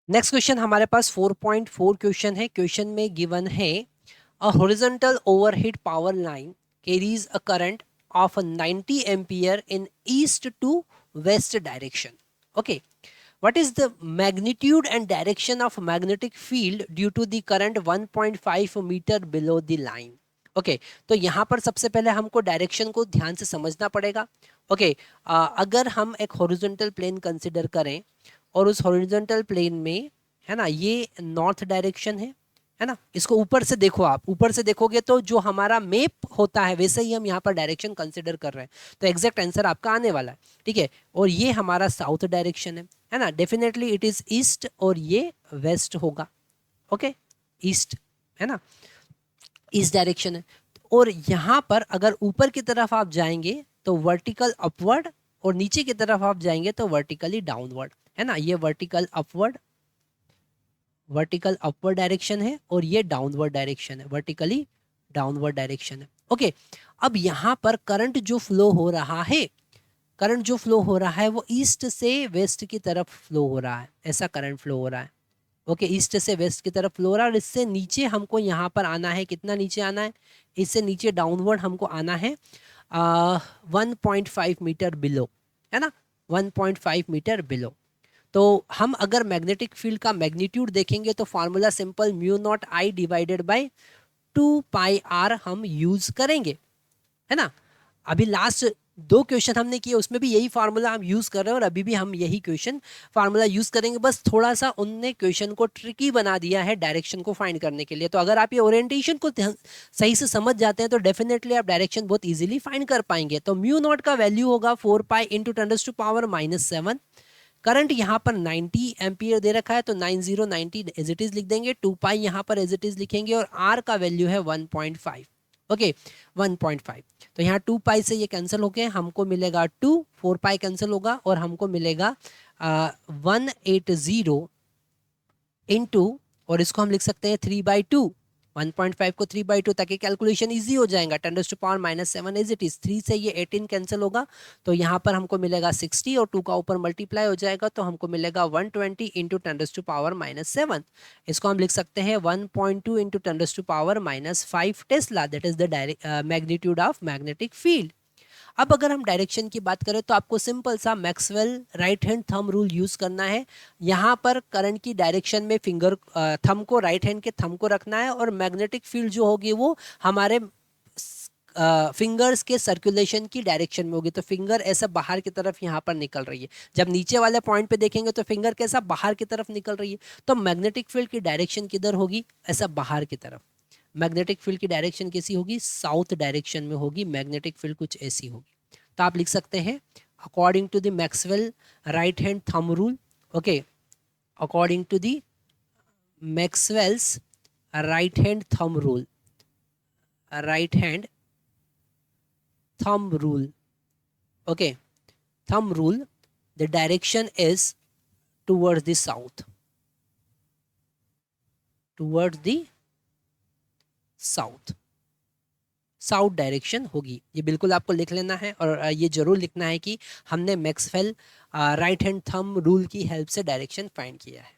Next question हमारे पास 4.4 question है। क्वेश्चन में गिवन है a horizontal overhead power line carries a current of 90 ampere in east to west direction. Okay, what is the magnitude and direction of magnetic field due to the current 1.5 meter below the line? Okay, तो यहाँ पर सबसे पहले हमको direction को ध्यान से समझना पड़ेगा। ओके, अगर हम एक हॉरिजॉन्टल प्लेन कंसिडर करें और उस हॉरिजॉन्टल प्लेन में, है ना, ये नॉर्थ डायरेक्शन है ना, इसको ऊपर से देखो, आप ऊपर से देखोगे तो जो हमारा मेप होता है वैसे ही हम यहाँ पर डायरेक्शन कंसिडर कर रहे हैं, तो एग्जैक्ट आंसर आपका आने वाला है। ठीक है, और ये हमारा साउथ डायरेक्शन है ना, डेफिनेटली इट इज ईस्ट और ये वेस्ट होगा। ओके, ईस्ट, है ना, ईस्ट डायरेक्शन है। और यहाँ पर अगर ऊपर की तरफ आप जाएंगे तो वर्टिकल अपवर्ड, और नीचे की तरफ आप जाएंगे तो वर्टिकली डाउनवर्ड, है ना, ये वर्टिकल अपवर्ड डायरेक्शन है और ये डाउनवर्ड डायरेक्शन है, वर्टिकली डाउनवर्ड डायरेक्शन है। ओके, अब यहाँ पर करंट जो फ्लो हो रहा है, वो ईस्ट से वेस्ट की तरफ फ्लो हो रहा है, ऐसा करंट फ्लो हो रहा है। ओके, ईस्ट से वेस्ट की तरफ फ्लो हो रहा है और इससे नीचे हमको यहाँ पर आना है, कितना नीचे आना है, इससे नीचे डाउनवर्ड हमको आना है 1.5 मीटर बिलो, है ना, 1.5 मीटर बिलो। तो हम अगर मैग्नेटिक फील्ड का मैग्नीट्यूड देखेंगे तो formula simple mu not I divided by 2πr हम यूज करेंगे, है ना। अभी लास्ट दो क्वेश्चन हमने किए उसमें भी यही फार्मूला हम यूज कर रहे हैं और अभी भी हम यही क्वेश्चन फार्मूला यूज करेंगे, बस थोड़ा सा उनने क्वेश्चन को ट्रिकी बना दिया है डायरेक्शन को फाइंड करने के लिए। तो अगर आप ये ओरिएंटेशन को सही से समझ जाते हैं तो डेफिनेटली आप डायरेक्शन बहुत इजीली फाइंड कर पाएंगे। तो म्यू नॉट का वैल्यू होगा 4π इंटू 10⁻⁻⁷। करंट यहाँ पर 90 एम्पियर दे रखा है तो 90 एज इट इज लिख देंगे, 2π यहाँ पर एज इट इज लिखेंगे और r का वैल्यू है 1.5। ओके, 1.5, तो यहाँ 2π से ये कैंसिल हो गए, हमको मिलेगा 2, 4π कैंसिल होगा और हमको मिलेगा 180 इंटू, और इसको हम लिख सकते हैं 3/2, 1.5 को 3/2, ताकि कैलकुलेशन इजी हो जाएगा। 10⁻⁻⁷ एज इट इज, 3 से ये 18 कैंसिल होगा तो यहाँ पर हमको मिलेगा 60 और 2 का ऊपर मल्टीप्लाई हो जाएगा तो हमको मिलेगा 120 इंटू 10⁻⁷। इसको हम लिख सकते हैं 1.2 into 10⁻⁻5 Tesla, that is the magnitude of magnetic field. अब अगर हम डायरेक्शन की बात करें तो आपको सिंपल सा Maxwell right hand thumb rule use करना है। यहाँ पर करंट की डायरेक्शन में फिंगर थंब को, राइट हैंड के थंब को रखना है और मैग्नेटिक फील्ड जो होगी वो हमारे फिंगर्स के सर्कुलेशन की डायरेक्शन में होगी। तो फिंगर ऐसा बाहर की तरफ यहाँ पर निकल रही है, जब नीचे वाले पॉइंट पे देखेंगे तो फिंगर कैसा बाहर की तरफ निकल रही है, तो मैग्नेटिक फील्ड की डायरेक्शन किधर होगी, ऐसा बाहर की तरफ। मैग्नेटिक फील्ड की डायरेक्शन कैसी होगी, साउथ डायरेक्शन में होगी, मैग्नेटिक फील्ड कुछ ऐसी होगी। तो आप लिख सकते हैं according to the Maxwell right hand thumb rule. Okay, according to the Maxwell's right hand thumb rule, right hand thumb rule, okay, thumb rule, the direction is towards the south, towards the south, south direction होगी। ये बिल्कुल आपको लिख लेना है और ये जरूर लिखना है कि हमने Maxwell right hand thumb rule की हेल्प से डायरेक्शन फाइंड किया है।